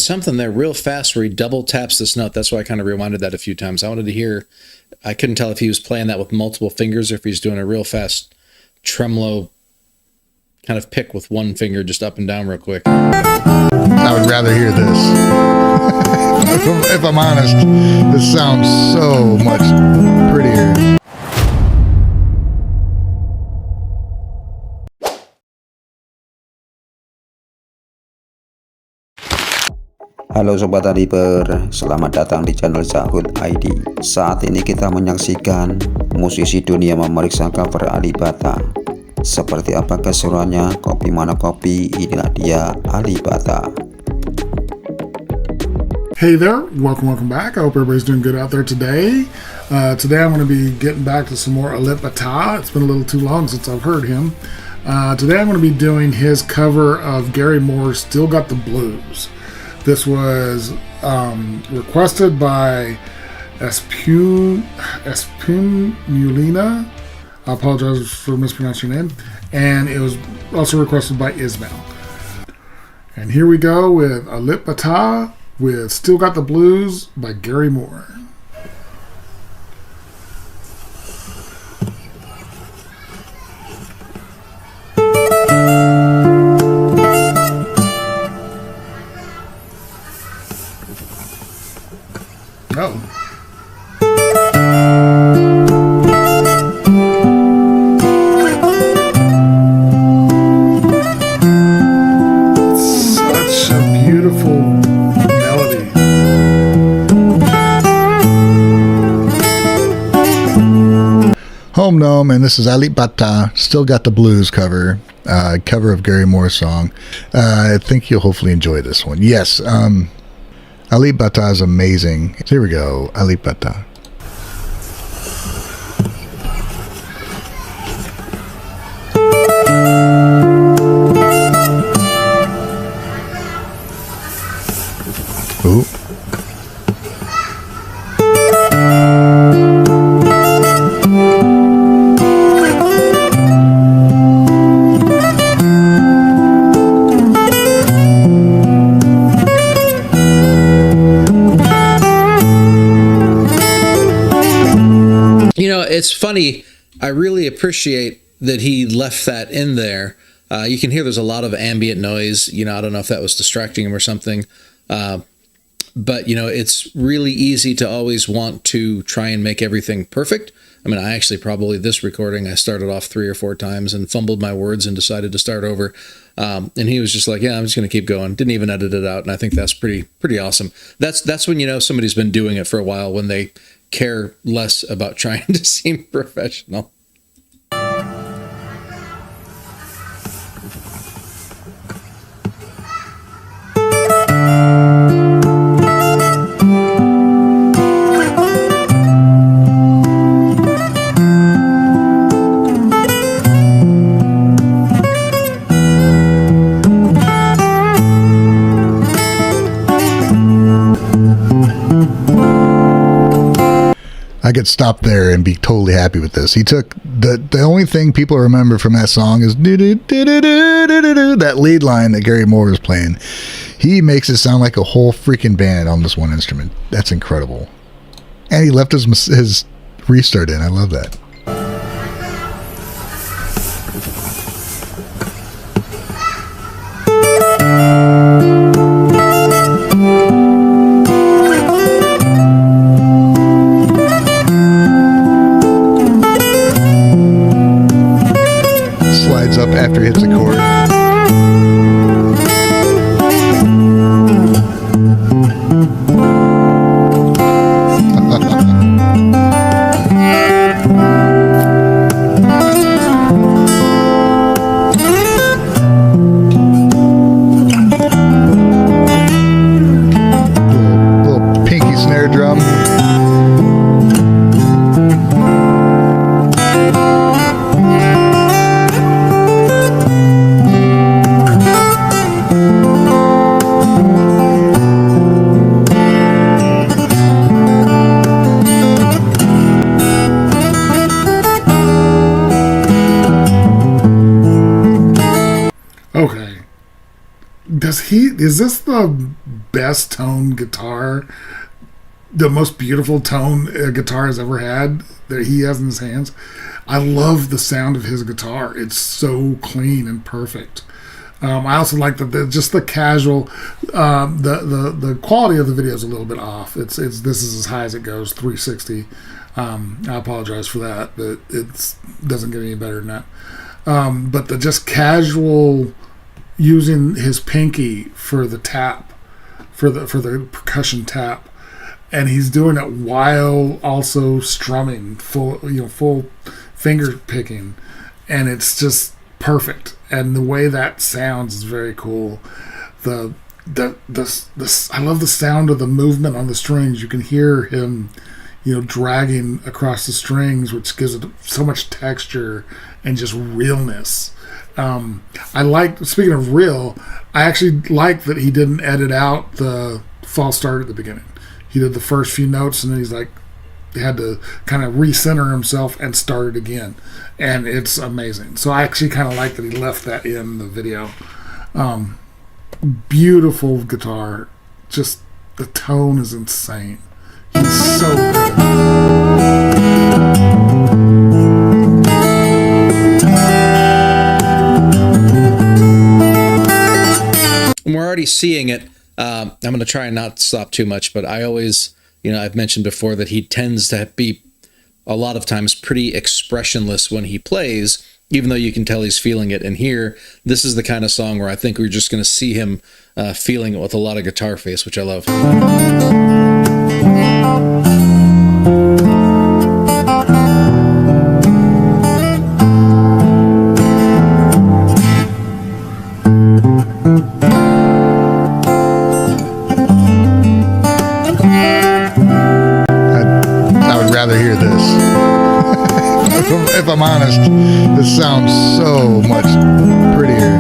Something there real fast where he double taps this note. That's why I kind of rewinded that a few times. I wanted to hear, I couldn't tell if he was playing that with multiple fingers or if he's doing a real fast tremolo kind of pick with one finger just up and down real quick. I would rather hear this. If I'm honest, this sounds so much prettier. Halo Sobat ALIPer, selamat datang di channel Zahud ID. Saat ini kita menyaksikan musisi dunia memeriksa cover Alipbata. Seperti apa keseruannya, kopi mana kopi, inilah dia Alipbata. Hey there, welcome back. I hope everybody's doing good out there today. Today I'm going to be getting back to some more Alipbata. It's been a little too long since I've heard him. Today I'm going to be doing his cover of Gary Moore's Still Got the Blues. This was requested by Espumulina. I apologize for mispronouncing your name. And it was also requested by Ismail. And here we go with Alipbata with Still Got the Blues by Gary Moore. Oh. Such a beautiful melody. Home Gnome, and this is Alipbata, Still Got the Blues cover. Cover of Gary Moore's song. I think you'll hopefully enjoy this one. Yes, Alipbata is amazing. Here we go, Alipbata. Ooh. It's funny. I really appreciate that he left that in there. You can hear there's a lot of ambient noise. I don't know if that was distracting him or something. But, it's really easy to always want to try and make everything perfect. I mean, I actually probably this recording, I started off 3 or 4 times and fumbled my words and decided to start over. And he was just like, yeah, I'm just going to keep going. Didn't even edit it out. And I think that's pretty awesome. That's when, somebody's been doing it for a while, when they care less about trying to seem professional. I could stop there and be totally happy with this. He took the only thing people remember from that song is that lead line that Gary Moore is playing. He makes it sound like a whole freaking band on this one instrument. That's incredible. And he left his restart in. I love that. Up after he hits the chord. little pinky snare drum. Okay. Is this the best toned guitar, the most beautiful tone a guitar has ever had that he has in his hands. I love the sound of his guitar. It's so clean and perfect. I also like just the casual, the quality of the video is a little bit off. This is as high as it goes, 360. I apologize for that, but it doesn't get any better than that. But the just casual using his pinky for the tap, for the percussion tap, and he's doing it while also strumming, full finger picking, and it's just perfect. And the way that sounds is very cool. I love the sound of the movement on the strings. You can hear him, dragging across the strings, which gives it so much texture and just realness. Speaking of real, I actually like that he didn't edit out the false start at the beginning. He did the first few notes, and then he's like, he had to kind of recenter himself and start it again, and it's amazing. So I actually kind of like that he left that in the video. Beautiful guitar, just the tone is insane. He's so good. And we're already seeing it. I'm going to try and not stop too much, but I always, I've mentioned before that he tends to be a lot of times pretty expressionless when he plays, even though you can tell he's feeling it. And here, this is the kind of song where I think we're just going to see him feeling it with a lot of guitar face, which I love. Rather hear this. If I'm honest, this sounds so much prettier.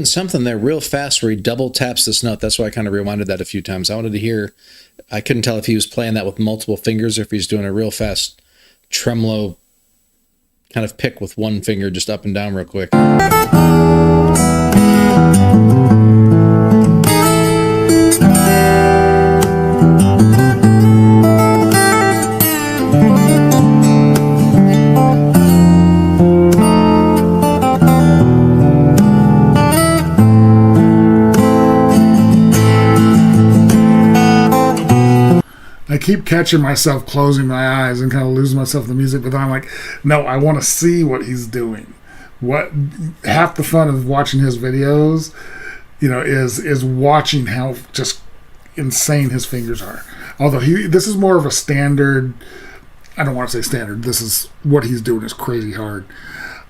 Something there real fast where he double taps this note. That's why I kind of rewinded that a few times. I wanted to hear, I couldn't tell if he was playing that with multiple fingers or if he's doing a real fast tremolo kind of pick with one finger just up and down real quick. I keep catching myself closing my eyes and kind of losing myself in the music, but then I'm like, no, I want to see what he's doing. What half the fun of watching his videos, is watching how just insane his fingers are. Although this is more of a standard. I don't want to say standard. This is what he's doing is crazy hard,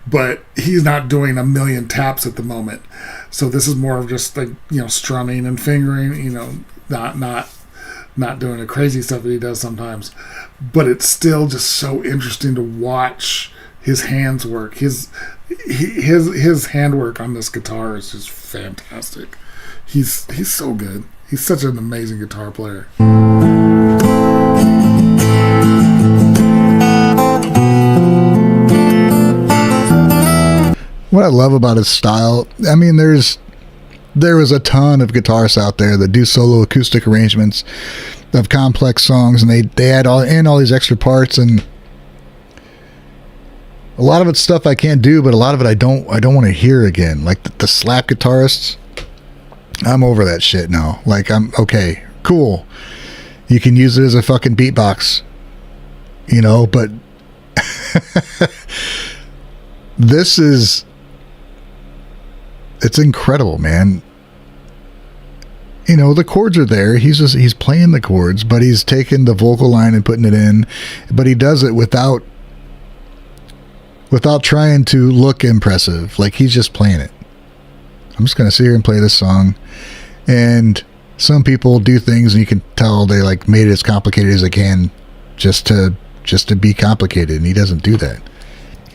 but he's not doing a million taps at the moment. So this is more of just like strumming and fingering. Not doing the crazy stuff that he does sometimes, but it's still just so interesting to watch his hands work. His handwork on this guitar is just fantastic. He's so good. He's such an amazing guitar player. What I love about his style, I mean, there is a ton of guitarists out there that do solo acoustic arrangements of complex songs, and they add all these extra parts, and a lot of it's stuff I can't do, but a lot of it I don't want to hear again. Like the slap guitarists, I'm over that shit now. Like, I'm okay, cool. You can use it as a fucking beatbox, but it's incredible, man. The chords are there. He's playing the chords, but he's taking the vocal line and putting it in, but he does it without trying to look impressive. Like, he's just playing it. I'm just going to sit here and play this song. And some people do things and you can tell they like made it as complicated as they can just to be complicated, and he doesn't do that.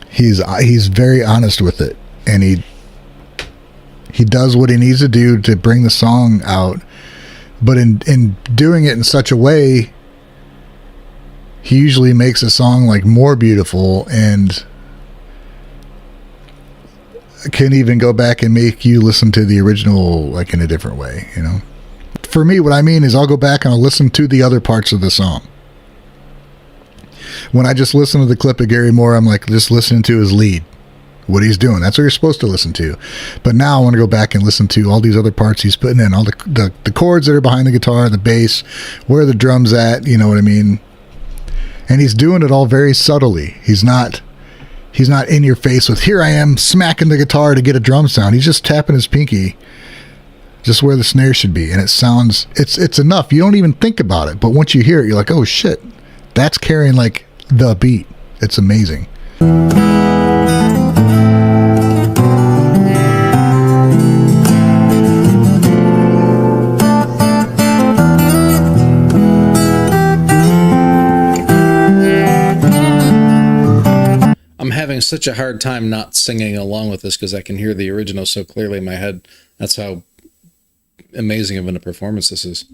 He's very honest with it, and he does what he needs to do to bring the song out, but in doing it in such a way, he usually makes a song like more beautiful and can even go back and make you listen to the original like in a different way, you know. For me, what I mean is I'll go back and I'll listen to the other parts of the song. When I just listen to the clip of Gary Moore, I'm like just listening to his lead, what he's doing. That's what you're supposed to listen to. But now I want to go back and listen to all these other parts he's putting in, all the chords that are behind the guitar, the bass, where the drum's at, you know what I mean? And he's doing it all very subtly. He's not in your face with, here I am smacking the guitar to get a drum sound. He's just tapping his pinky just where the snare should be. And it sounds, it's enough. You don't even think about it. But once you hear it, you're like, oh shit, that's carrying like the beat. It's amazing. I'm having such a hard time not singing along with this because I can hear the original so clearly in my head. That's how amazing of a performance this is.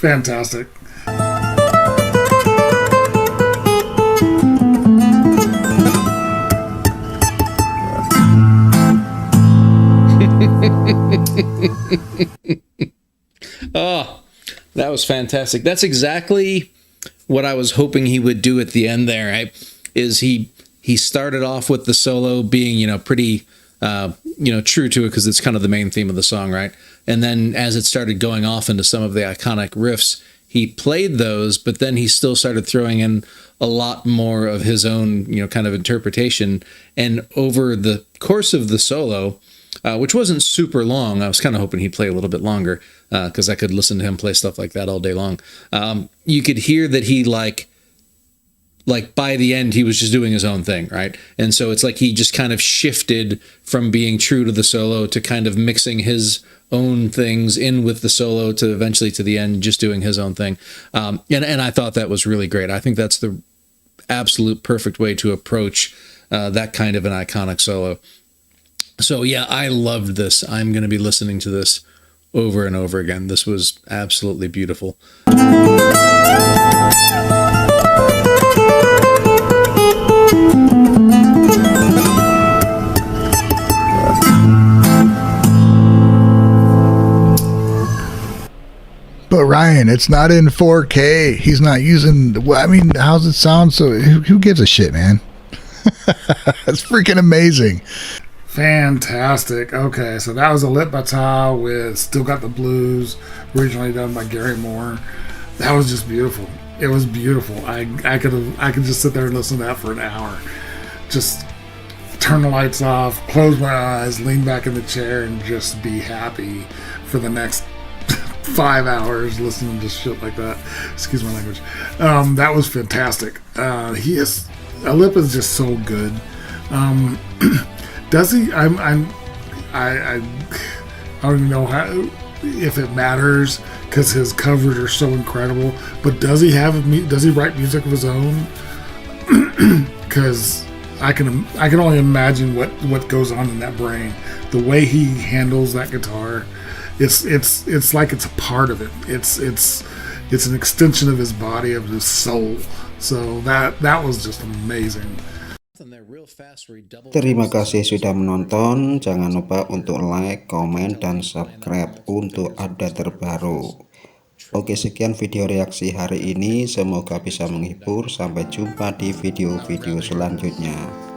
Fantastic. Oh, that was fantastic. That's exactly what I was hoping he would do at the end there. He started off with the solo being, pretty, true to it because it's kind of the main theme of the song, right? And then as it started going off into some of the iconic riffs, he played those, but then he still started throwing in a lot more of his own, kind of interpretation. And over the course of the solo, which wasn't super long, I was kind of hoping he'd play a little bit longer because I could listen to him play stuff like that all day long. You could hear that he like by the end he was just doing his own thing, right? And so it's like he just kind of shifted from being true to the solo to kind of mixing his own things in with the solo to eventually to the end just doing his own thing. And I thought that was really great. I think that's the absolute perfect way to approach that kind of an iconic solo. So yeah, I loved this. I'm going to be listening to this over and over again. This was absolutely beautiful. But Ryan, it's not in 4K. He's not using. I mean, how's it sound? So who gives a shit, man? That's freaking amazing. Fantastic. Okay, so that was Alipbata with Still Got the Blues, originally done by Gary Moore. That was just beautiful. It was beautiful. I could just sit there and listen to that for an hour. Just turn the lights off, close my eyes, lean back in the chair, and just be happy for the next 5 hours listening to shit like that. Excuse my language. That was fantastic. Alip is just so good. Does he? I don't even know if it matters because his covers are so incredible. But does he write music of his own? Because I can only imagine what goes on in that brain. The way he handles that guitar, it's like it's a part of it. It's an extension of his body, of his soul. So that was just amazing. Terima kasih sudah menonton. Jangan lupa untuk like, komen, dan subscribe untuk update terbaru. Oke, sekian video reaksi hari ini. Semoga bisa menghibur. Sampai jumpa di video-video selanjutnya.